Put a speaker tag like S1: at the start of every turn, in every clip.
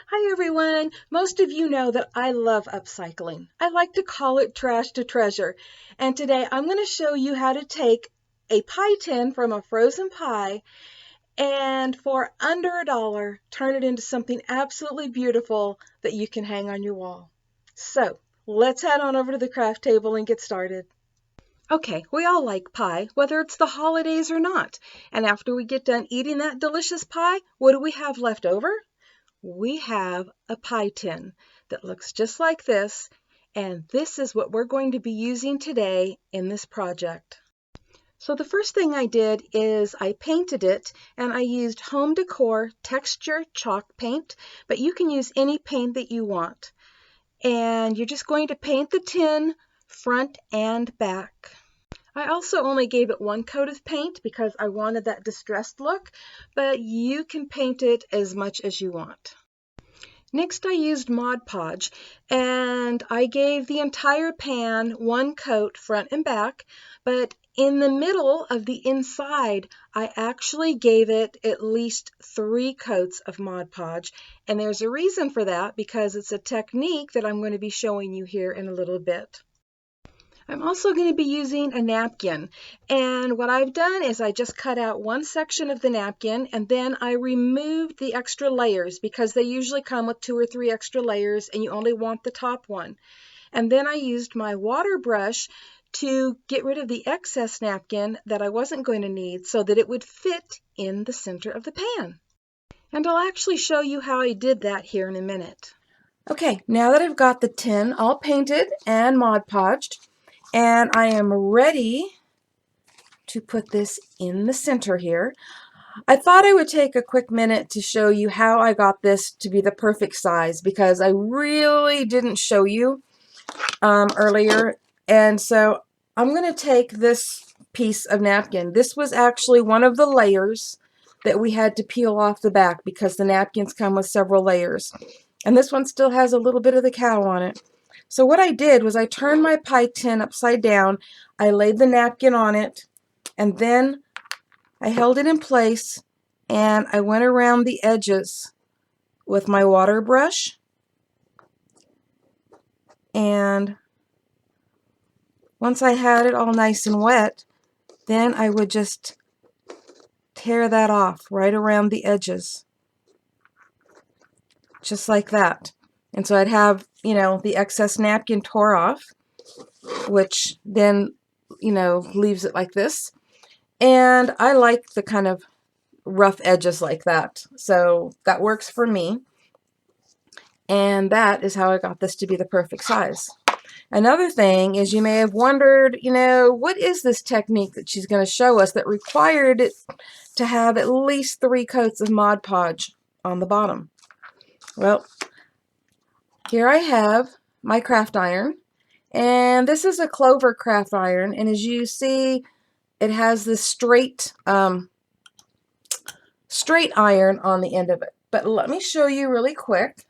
S1: Hi everyone! Most of you know that I love upcycling. I like to call it trash to treasure. And today I'm going to show you how to take a pie tin from a frozen pie and for under $1 turn it into something absolutely beautiful that you can hang on your wall. So let's head on over to the craft table and get started. Okay, we all like pie, whether it's the holidays or not. And after we get done eating that delicious pie, what do we have left over? We have a pie tin that looks just like this, and this is what we're going to be using today in this project. So the first thing I did is I painted it, and I used Home Decor texture chalk paint, but you can use any paint that you want. And you're just going to paint the tin front and back. I also only gave it one coat of paint because I wanted that distressed look, but you can paint it as much as you want. Next I used Mod Podge, and I gave the entire pan one coat front and back, but in the middle of the inside I actually gave it at least 3 coats of Mod Podge, and there's a reason for that because it's a technique that I'm going to be showing you here in a little bit. I'm also going to be using a napkin, and what I've done is I just cut out one section of the napkin and then I removed the extra layers because they usually come with 2 or 3 extra layers and you only want the top one. And then I used my water brush to get rid of the excess napkin that I wasn't going to need so that it would fit in the center of the pan. And I'll actually show you how I did that here in a minute. Okay, now that I've got the tin all painted and Mod Podged, and I am ready to put this in the center here. I thought I would take a quick minute to show you how I got this to be the perfect size because I really didn't show you earlier. And so I'm going to take this piece of napkin. This was actually one of the layers that we had to peel off the back because the napkins come with several layers. And this one still has a little bit of the cow on it. So what I did was I turned my pie tin upside down, I laid the napkin on it, and then I held it in place and I went around the edges with my water brush, and once I had it all nice and wet, then I would just tear that off right around the edges, just like that. And so I'd have, the excess napkin tore off, which then, leaves it like this. And I like the kind of rough edges like that. So that works for me. And that is how I got this to be the perfect size. Another thing is you may have wondered, what is this technique that she's going to show us that required it to have at least 3 coats of Mod Podge on the bottom? Well, here I have my craft iron, and this is a Clover craft iron, and as you see, it has this straight iron on the end of it. But let me show you really quick.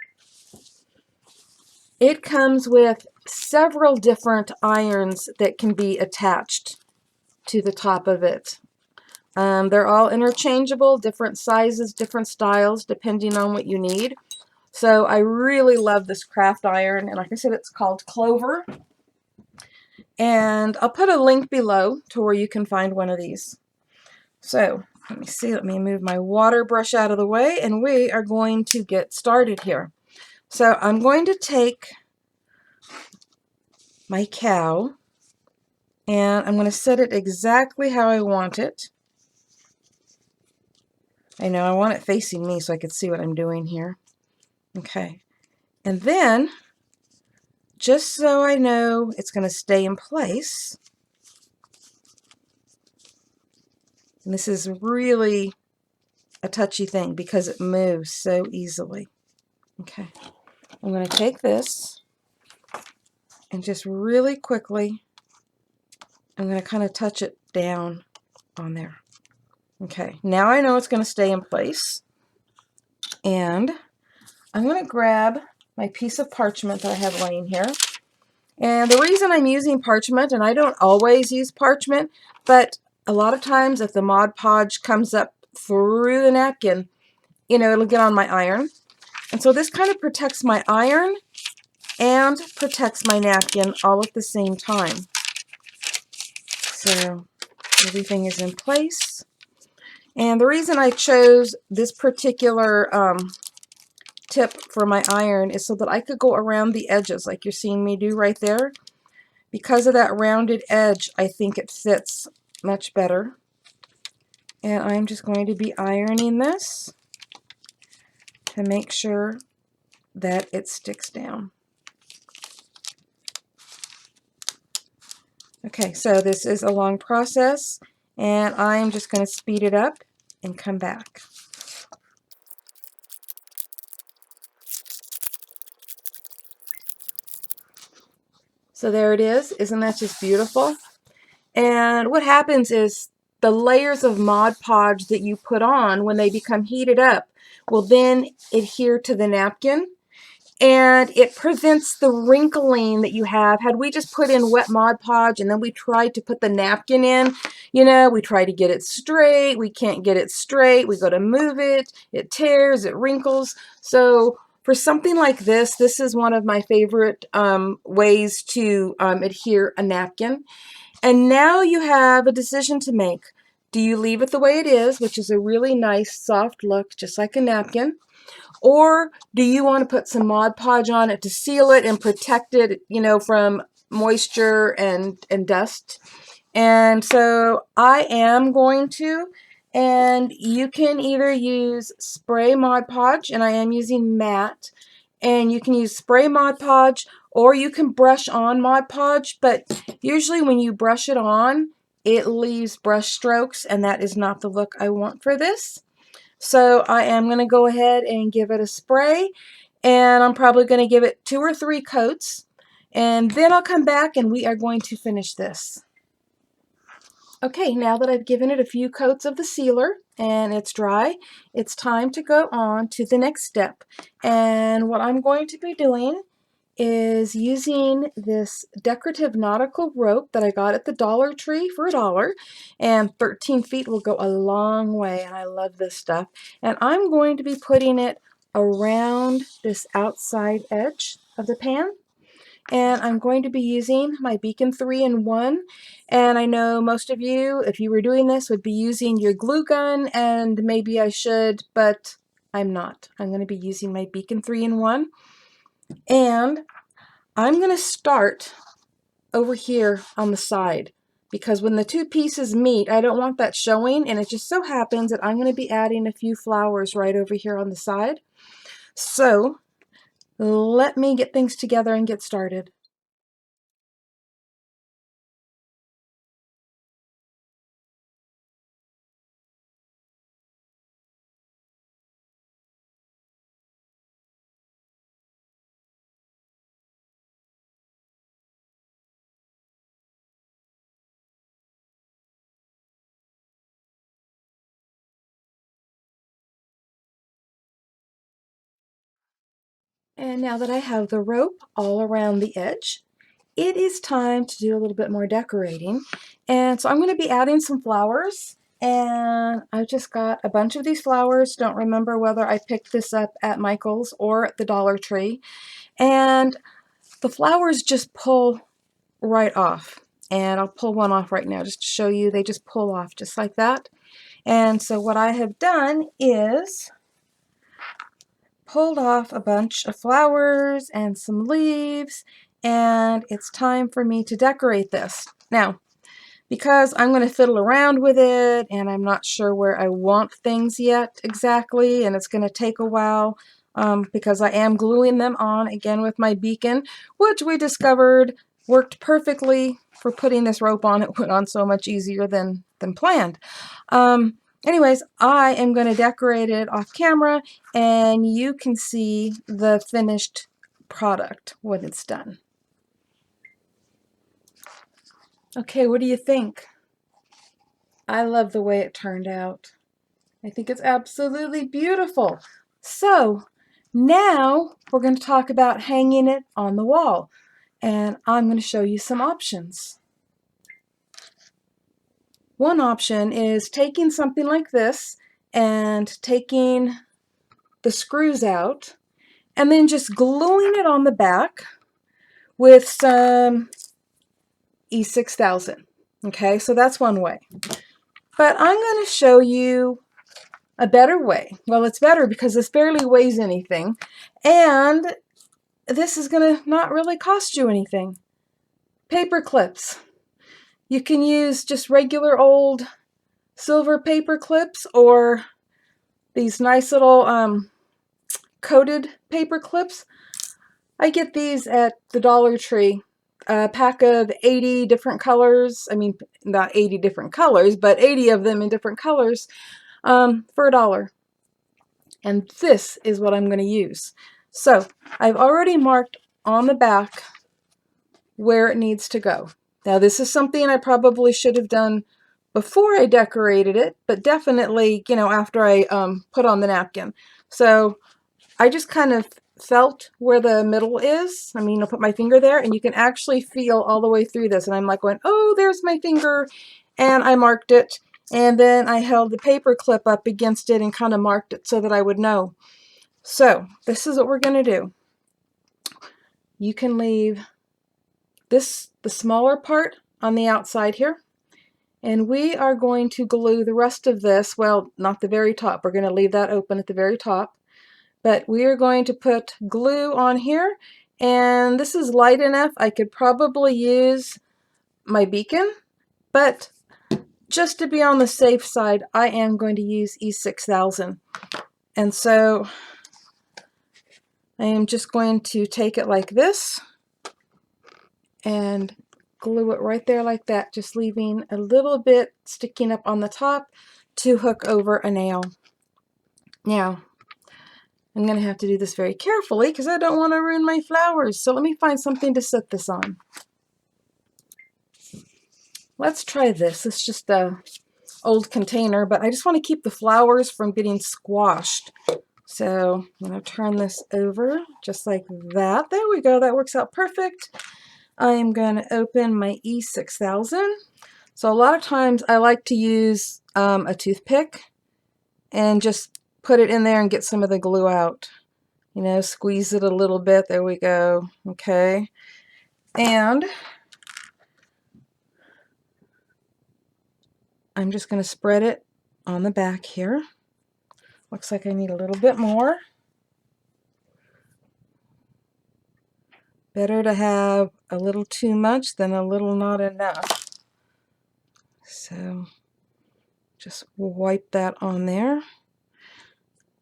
S1: It comes with several different irons that can be attached to the top of it. They're all interchangeable, different sizes, different styles, depending on what you need. So I really love this craft iron, and like I said, it's called Clover. And I'll put a link below to where you can find one of these. So let me see, let me move my water brush out of the way, and we are going to get started here. So I'm going to take my cow and I'm going to set it exactly how I want it. I know I want it facing me so I can see what I'm doing here. Okay, and then just so I know it's going to stay in place, and this is really a touchy thing because it moves so easily. Okay, I'm going to take this and just really quickly, I'm going to kind of touch it down on there. Okay, now I know it's going to stay in place, and I'm going to grab my piece of parchment that I have laying here. And the reason I'm using parchment, and I don't always use parchment, but a lot of times if the Mod Podge comes up through the napkin, it'll get on my iron. And so this kind of protects my iron and protects my napkin all at the same time. So everything is in place. And the reason I chose this particular tip for my iron is so that I could go around the edges like you're seeing me do right there. Because of that rounded edge, I think it fits much better. And I'm just going to be ironing this to make sure that it sticks down. Okay, so this is a long process, and I'm just going to speed it up and come back. So there it is. Isn't that just beautiful? And what happens is the layers of Mod Podge that you put on when they become heated up will then adhere to the napkin, and it prevents the wrinkling that you have. Had we just put in wet Mod Podge and then we tried to put the napkin in, you know, we try to get it straight, we can't get it straight, we go to move it, it tears, it wrinkles. So for something like this, this is one of my favorite ways to adhere a napkin. And now you have a decision to make. Do you leave it the way it is, which is a really nice soft look, just like a napkin? Or do you want to put some Mod Podge on it to seal it and protect it, you know, from moisture and dust? And so I am going to, and you can either use spray Mod Podge, and I am using matte, and you can use spray Mod Podge, or you can brush on Mod Podge, but usually when you brush it on, it leaves brush strokes, and that is not the look I want for this. So I am going to go ahead and give it a spray, and I'm probably going to give it 2 or 3 coats, and then I'll come back and we are going to finish this. Okay, now that I've given it a few coats of the sealer and it's dry, it's time to go on to the next step. And what I'm going to be doing is using this decorative nautical rope that I got at the Dollar Tree for $1, and 13 feet will go a long way, and I love this stuff. And I'm going to be putting it around this outside edge of the pan, and I'm going to be using my Beacon 3-in-1, and I know most of you, if you were doing this, would be using your glue gun, and maybe I should, but I'm not. I'm going to be using my Beacon 3-in-1, and I'm going to start over here on the side, because when the two pieces meet, I don't want that showing, and it just so happens that I'm going to be adding a few flowers right over here on the side. So let me get things together and get started. And now that I have the rope all around the edge, it is time to do a little bit more decorating. And so I'm going to be adding some flowers. And I've just got a bunch of these flowers. Don't remember whether I picked this up at Michael's or at the Dollar Tree. And the flowers just pull right off. And I'll pull one off right now just to show you. They just pull off just like that. And so what I have done is pulled off a bunch of flowers and some leaves, and it's time for me to decorate this. Now, because I'm going to fiddle around with it and I'm not sure where I want things yet exactly, and it's going to take a while because I am gluing them on again with my beacon, which we discovered worked perfectly for putting this rope on. It went on so much easier than planned. Anyways, I am going to decorate it off camera, and you can see the finished product when it's done. Okay, what do you think? I love the way it turned out. I think it's absolutely beautiful. So now we're going to talk about hanging it on the wall, and I'm going to show you some options. One option is taking something like this and taking the screws out and then just gluing it on the back with some E6000. Okay, so that's one way. But I'm going to show you a better way. Well, it's better because this barely weighs anything, and this is going to not really cost you anything. Paper clips. You can use just regular old silver paper clips or these nice little coated paper clips. I get these at the Dollar Tree. A pack of 80 different colors. I mean, not 80 different colors, but 80 of them in different colors for $1. And this is what I'm going to use. So I've already marked on the back where it needs to go. Now this is something I probably should have done before I decorated it, but definitely, you know, after I put on the napkin. So I just kind of felt where the middle is. I mean, I'll put my finger there and you can actually feel all the way through this. And I'm like going, oh, there's my finger. And I marked it. And then I held the paper clip up against it and kind of marked it so that I would know. So this is what we're going to do. You can leave this, the smaller part, on the outside here. And we are going to glue the rest of this, well, not the very top. We're going to leave that open at the very top. But we are going to put glue on here, and this is light enough. I could probably use my beacon, but just to be on the safe side, I am going to use E6000. And so I am just going to take it like this and glue it right there like that, just leaving a little bit sticking up on the top to hook over a nail. Now, I'm going to have to do this very carefully because I don't want to ruin my flowers. So let me find something to set this on. Let's try this. It's just a old container, but I just want to keep the flowers from getting squashed. So I'm going to turn this over just like that. There we go. That works out perfect. I am going to open my E6000. So a lot of times I like to use a toothpick and just put it in there and get some of the glue out. You know, squeeze it a little bit. There we go. Okay. And I'm just going to spread it on the back here. Looks like I need a little bit more. Better to have a little too much than a little not enough. So just wipe that on there.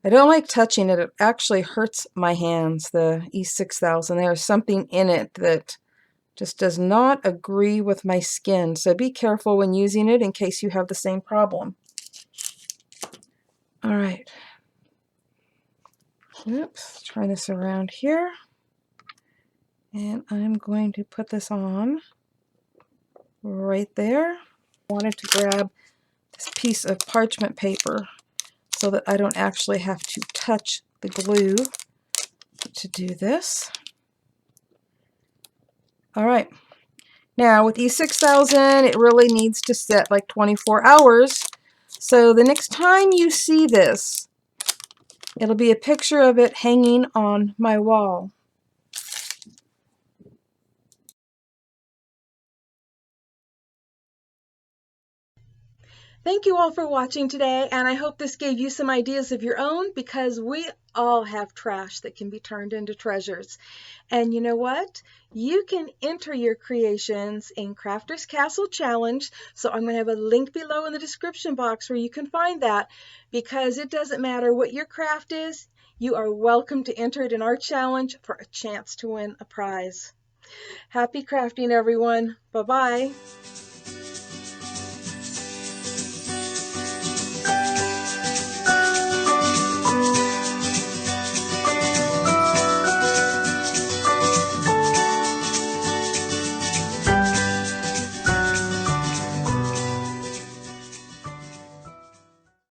S1: I don't like touching it. It actually hurts my hands, the E6000. There's something in it that just does not agree with my skin. So be careful when using it in case you have the same problem. All right. Oops, turn this around here. And I'm going to put this on right there. I wanted to grab this piece of parchment paper so that I don't actually have to touch the glue to do this. All right. Now with E6000, it really needs to set like 24 hours. So the next time you see this, it'll be a picture of it hanging on my wall. Thank you all for watching today, and I hope this gave you some ideas of your own, because we all have trash that can be turned into treasures. And you know what? You can enter your creations in Crafter's Castle Challenge, so I'm going to have a link below in the description box where you can find that, because it doesn't matter what your craft is, you are welcome to enter it in our challenge for a chance to win a prize. Happy crafting, everyone. Bye-bye.